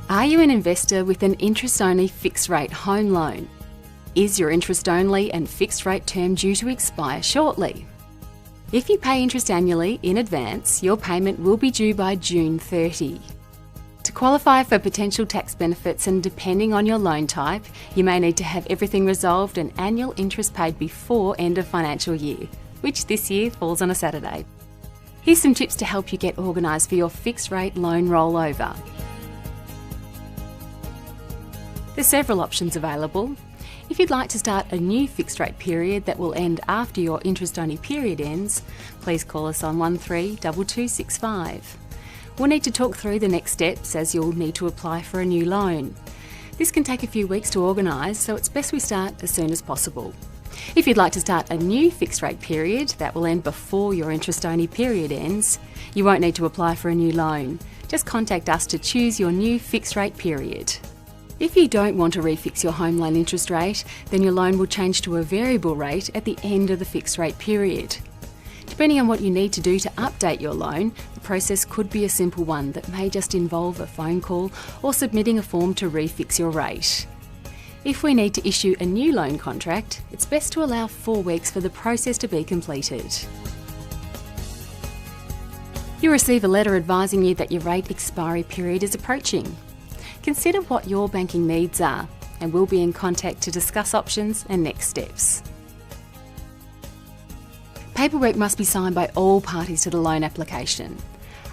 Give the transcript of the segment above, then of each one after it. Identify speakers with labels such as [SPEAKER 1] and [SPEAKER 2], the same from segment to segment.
[SPEAKER 1] Are you an investor with an interest-only fixed-rate home loan? Is your interest-only and fixed-rate term due to expire shortly? If you pay interest annually in advance, your payment will be due by June 30. To qualify for potential tax benefits and depending on your loan type, you may need to have everything resolved and annual interest paid before end of financial year, which this year falls on a Saturday. Here's some tips to help you get organised for your fixed-rate loan rollover. There's several options available. If you'd like to start a new fixed rate period that will end after your interest only period ends, please call us on 132265. We'll need to talk through the next steps as you'll need to apply for a new loan. This can take a few weeks to organise, so it's best we start as soon as possible. If you'd like to start a new fixed rate period that will end before your interest only period ends, you won't need to apply for a new loan. Just contact us to choose your new fixed rate period. If you don't want to refix your home loan interest rate, then your loan will change to a variable rate at the end of the fixed rate period. Depending on what you need to do to update your loan, the process could be a simple one that may just involve a phone call or submitting a form to refix your rate. If we need to issue a new loan contract, it's best to allow 4 weeks for the process to be completed. You'll receive a letter advising you that your rate expiry period is approaching. Consider what your banking needs are, and we'll be in contact to discuss options and next steps. Paperwork must be signed by all parties to the loan application.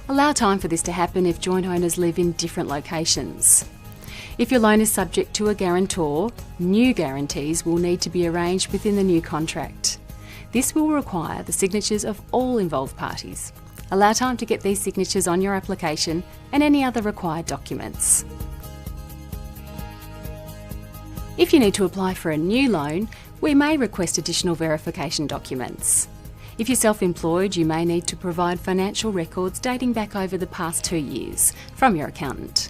[SPEAKER 1] Allow time for this to happen if joint owners live in different locations. If your loan is subject to a guarantor, new guarantees will need to be arranged within the new contract. This will require the signatures of all involved parties. Allow time to get these signatures on your application and any other required documents. If you need to apply for a new loan, we may request additional verification documents. If you're self-employed, you may need to provide financial records dating back over the past 2 years from your accountant.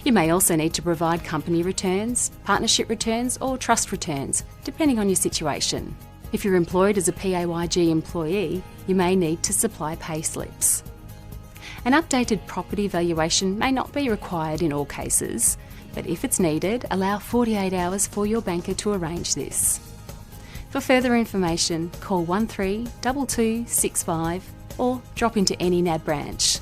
[SPEAKER 1] You may also need to provide company returns, partnership returns or trust returns, depending on your situation. If you're employed as a PAYG employee, you may need to supply pay slips. An updated property valuation may not be required in all cases, but if it's needed, allow 48 hours for your banker to arrange this. For further information, call 132265 or drop into any NAB branch.